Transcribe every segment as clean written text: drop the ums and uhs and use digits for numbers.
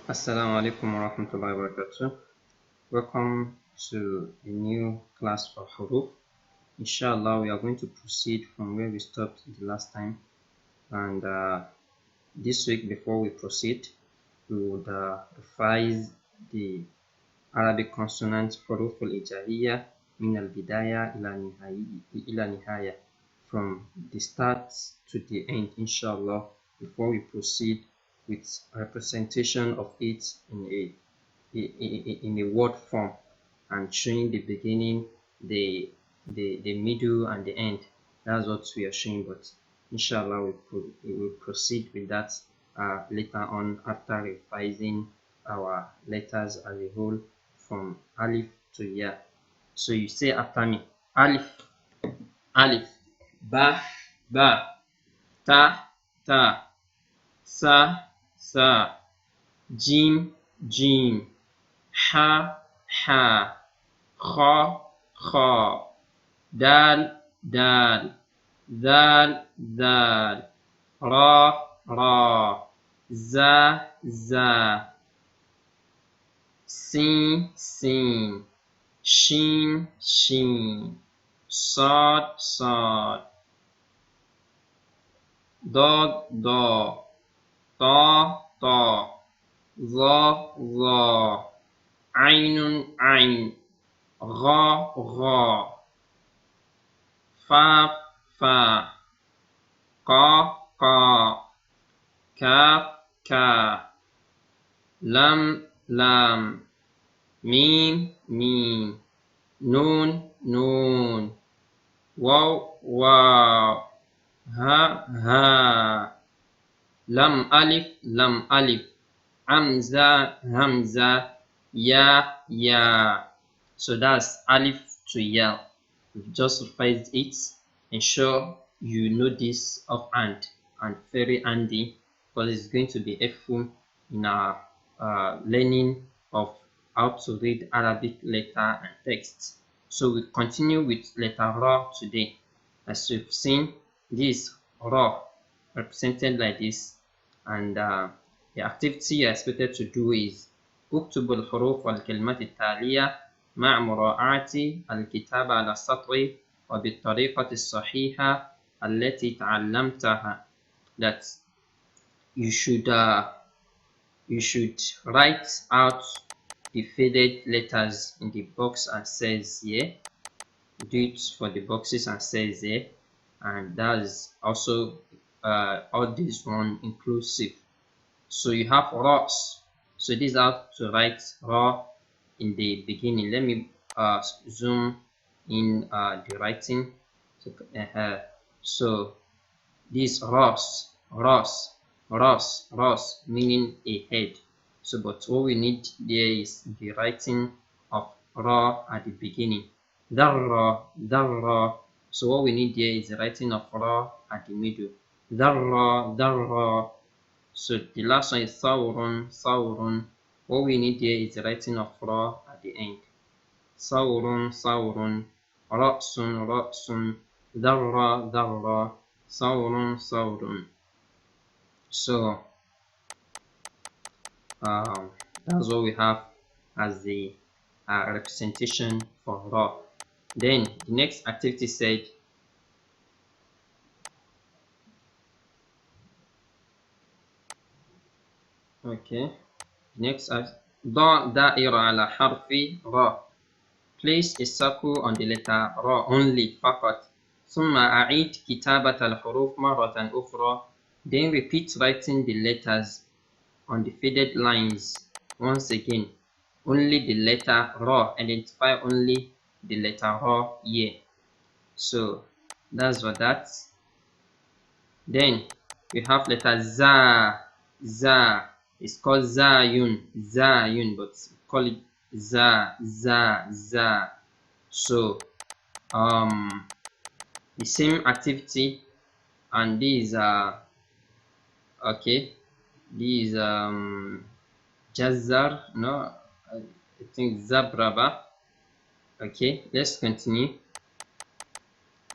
Assalamu alaikum wa rahmatullahi wa barakatuh. Welcome to a new class for Huroof. Inshallah, we are going to proceed from where we stopped the last time. And this week, before we proceed, we would revise the Arabic consonant Huroof al-Ijahiyya min al-Bidaya ila Nihaya, from the start to the end, inshallah, before we proceed with representation of it in a word form and showing the beginning, the middle and the end. That's what we are showing, but inshallah we will proceed with that later on after revising our letters as a whole from alif to ya. So you say after me: alif, alif, ba, ba, ta, ta, sa, sa, jim, jim, ha, ha, kha, kha, dal, dal, dal, dal, ra, ra, za, za, sin, sin, shin, shin, sad, sad, dad, dad, ta, ta, za, za, ainun, ain, gha, gha, fa, fa, qa, qa, ka, ka, lam, lam, mim, mim, nun, nun, waw, waw, ha, ha, lam alif, hamza, hamza, ya, ya. So that's alif to ya. We've just revised it. Ensure you know this offhand and very handy, because it's going to be helpful in our learning of how to read Arabic letter and text. So we continue with letter Ra today. As you've seen, this Ra represented like this, and the activity you're expected to do is اكتب الحروف والكلمات التالية مع مراعاة الكتابة على السطر وبالطريقة الصحيحة التي تعلمتها. That you should write out the faded letters in the box and cells here. Do it for the boxes and cells here, and that's also all this one inclusive. So you have Ra's. So this is how to write Ra in the beginning. Let me zoom in the writing. So this Ra's, Ra's, Ra's, Ra's, meaning a head. So but what we need there is the writing of Ra at the beginning. Darra, Darra. So what we need there is the writing of Ra at the middle. Darra, Darra. So the last one is Saurun, Saurun. What we need here is the writing of Ra at the end. Saurun, Saurun, Ra'sun, Ra'sun, Darra, Darra, Saurun, Saurun. So that's what we have as the representation for Ra. Then the next activity said, okay, next ضع دائرة على حرف را. Place a circle on the letter را only, فقط. ثم أعيد كتابة الحروف مرة أخرى. Then repeat writing the letters on the faded lines once again. Only the letter ra. Identify only the letter ra here. So that's for that. Then we have letter za. Za. It's called Zayun, Zayun, but call it Za, Za, Za. So the same activity, and these are okay. These Jazar, no, I think Zabraba. Okay, let's continue.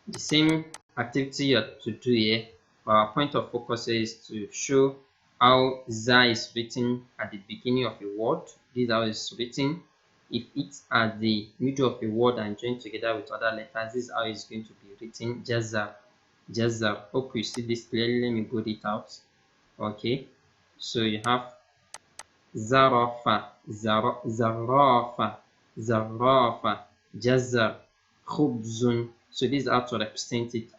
The same activity you have to do here. Our point of focus is to show how za is written at the beginning of a word. This is how it's written. If it's at the middle of a word and joined together with other letters, this is how it's going to be written. Jazar, jazar. Hope you see this clearly. Let me put it out. Okay, so you have zarafa, zarafa, zarafa, jazar, khubzun. So this is how to represent it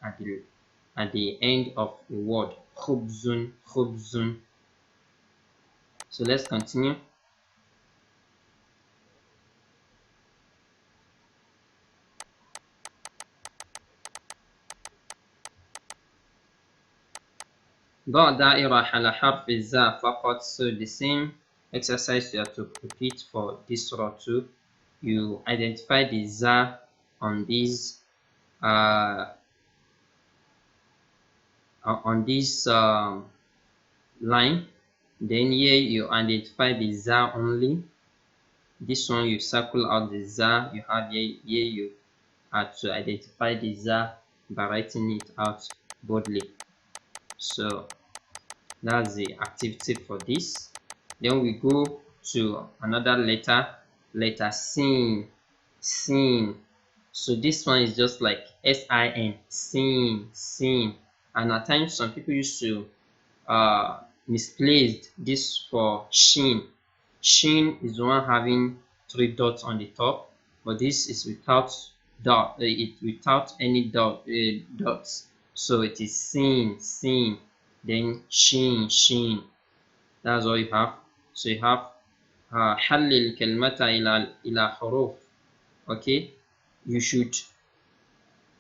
at the end of a word. Khubzun, khubzun. So let's continue. ضع دائرة على حرف الزاء فقط. So the same exercise you have to repeat for this row too. You identify the za on this line. Then here you identify the za only. This one you circle out the za you have here. Here you have to identify the za by writing it out boldly. So that's the activity for this. Then we go to another letter sin, sin. So this one is just like sin, sin, sin. And at times some people used to misplaced this for shin. Shin is the one having 3 dots on the top, but this is without without any dots. So it is sin, sin, then shin, shin. That's all you have. So you have حلل الكلمة إلى حروف. Okay, you should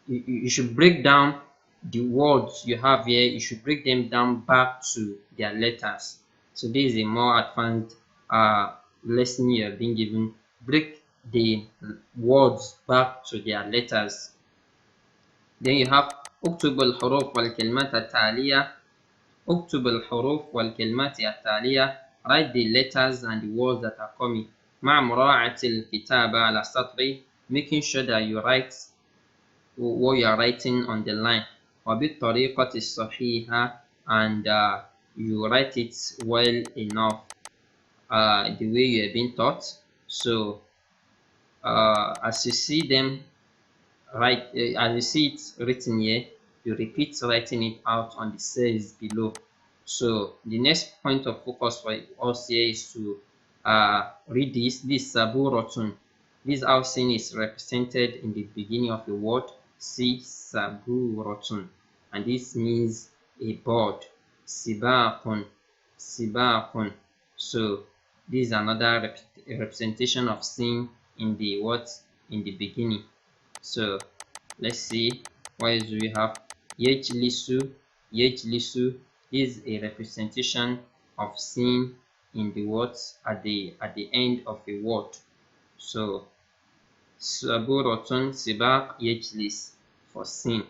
you should break down the words you have here. You should break them down back to their letters. So this is a more advanced lesson you have been given. Break the words back to their letters. Then you have اكتب الحروف والكلمات التالية. اكتب الحروف والكلمات التالية. Write the letters and the words that are coming. مع مراعاة الكتابة على السطر. Making sure that you write what you are writing on the line. وبالطريقة الصحيحة, and you write it well enough the way you have been taught. So as you see them as you see it written here, you repeat writing it out on the cells below. So the next point of focus for us here is to read this saburotun. This housing is represented in the beginning of the word. See saburotun, and this means a bird. Sibakun, sibakun. So this is another representation of sin in the what in the beginning. So let's see what else we have. Yejlisu, yejlisu is a representation of sin in the words at the end of a word. So saburotun sibak yejlis for sin.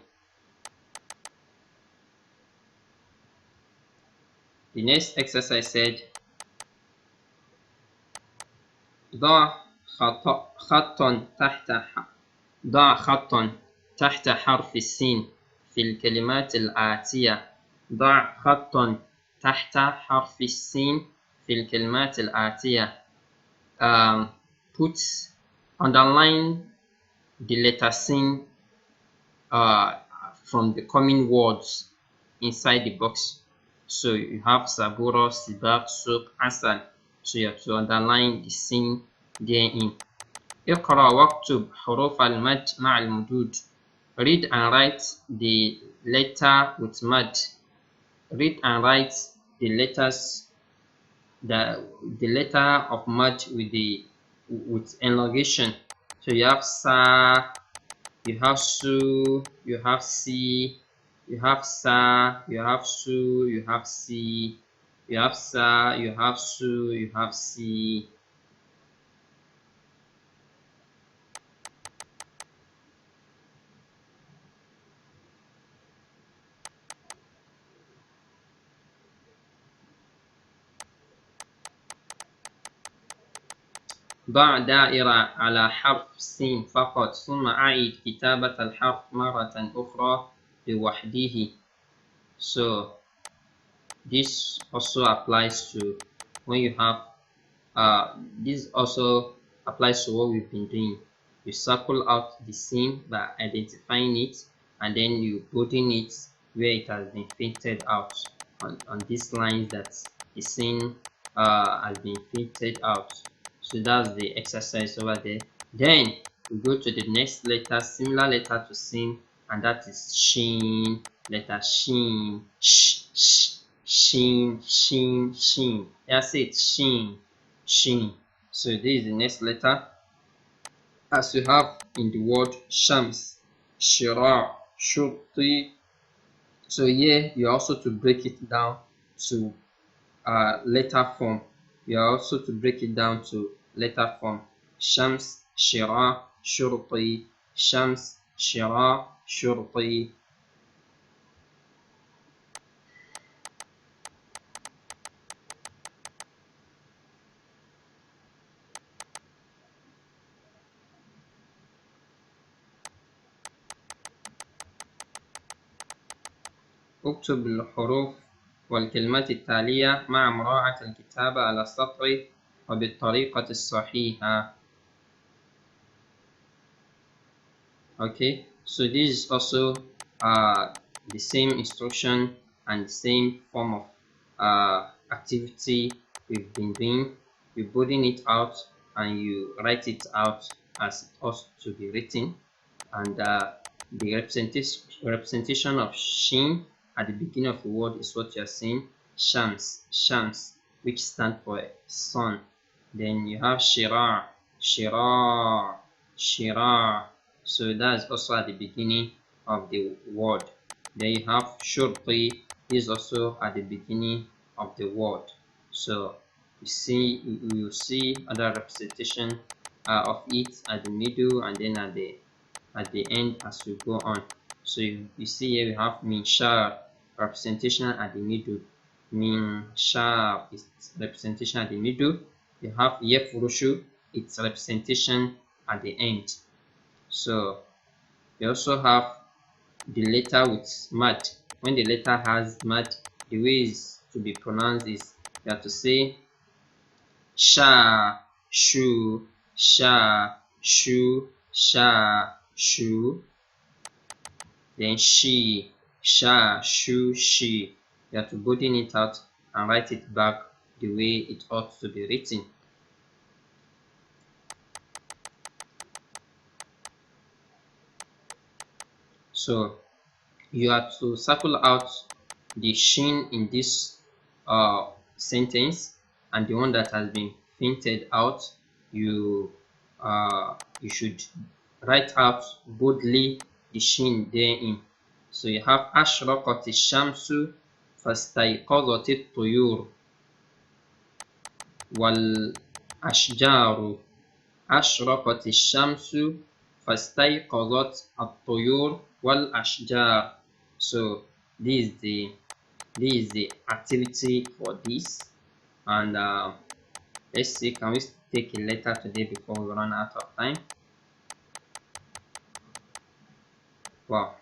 The next exercise said ضع خطا ضع خطا تحت حرف السين في الكلمات الآتية. ضع خطا تحت حرف السين في الكلمات الآتية. Put underline the letter sin from the coming words inside the box. So you have saburo, sibak, suk, asal. So you have to underline the sin therein. اقرأ واكتب حروف المد مع المدود. Read and write the letter with mud. Read and write the letters, the letter of mud with elongation. So you have sa, you have su, you have si, you have sa, you have su, you have si, you have sa, you have su, you have si. ضع دائرة على حرف سين فقط ثم أعيد كتابة الحرف مرة أخرى لوحده. So This also applies to when you have this also applies to what we've been doing. You circle out the scene by identifying it, and then you putting it where it has been painted out on these lines that the scene has been painted out. So that's the exercise over there. Then we go to the next letter, similar letter to sin, and that is shin. Letter shin. Shin, shin, shin. That's it. Shin, shin. So this is the next letter. As you have in the word shams, shira, shurti. So here you are also to break it down to letter form. You are also to break it down to letter form. Shams, shira, shurti. Shams, shira, shurti. اكتب الحروف والكلمات التالية مع مراعاة الكتابة على السطر وبالطريقة الصحيحة. Okay, so this is also the same instruction and the same form of activity we've been doing. You broaden it out and you write it out as it ought to be written, and the representation of shin at the beginning of the word is what you are saying. Shams, shams, which stand for sun. Then you have shira, shira, shira. So that's also at the beginning of the word. Then you have shurti, is also at the beginning of the word. So you see other representation of it at the middle and then at the end as we go on. So you see here we have minshar, representation at the middle. Minshar is representation at the middle. You have yefurushu, its representation at the end. So we also have the letter with mad. When the letter has mad, the way is to be pronounced is you have to say sha, shu, sha, shu, sha, shu. Then she, sha, shu, she. You have to broaden it out and write it back the way it ought to be written. So you have to circle out the shin in this sentence, and the one that has been painted out, you should write out boldly the shin therein. So you have ashraqat shamsu fastayqazat at-tuyur wal ashjaru. أشرقت الشمس فاستيقظت الطيور والأشجار. So this is the activity for this, and let's see, can we take a letter today before we run out of time? Wow,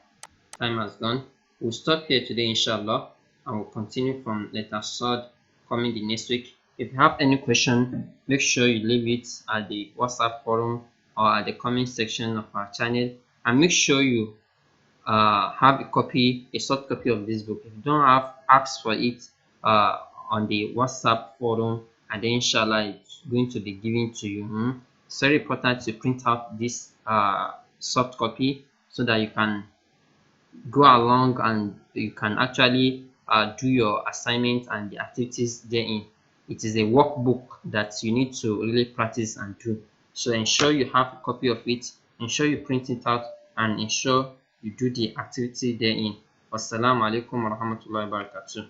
time has gone. We'll stop here today inshallah, and we'll continue from letter Sod coming the next week. If you have any question, make sure you leave it at the WhatsApp forum or at the comment section of our channel, and make sure you have a soft copy of this book. If you don't have, ask for it on the WhatsApp forum, and then inshallah it's going to be given to you. It's very important to print out this soft copy so that you can go along and you can actually do your assignment and the activities therein. It is a workbook that you need to really practice and do. So ensure you have a copy of it, ensure you print it out, and ensure you do the activity therein. Wassalamu alaikum warahmatullahi wabarakatuh.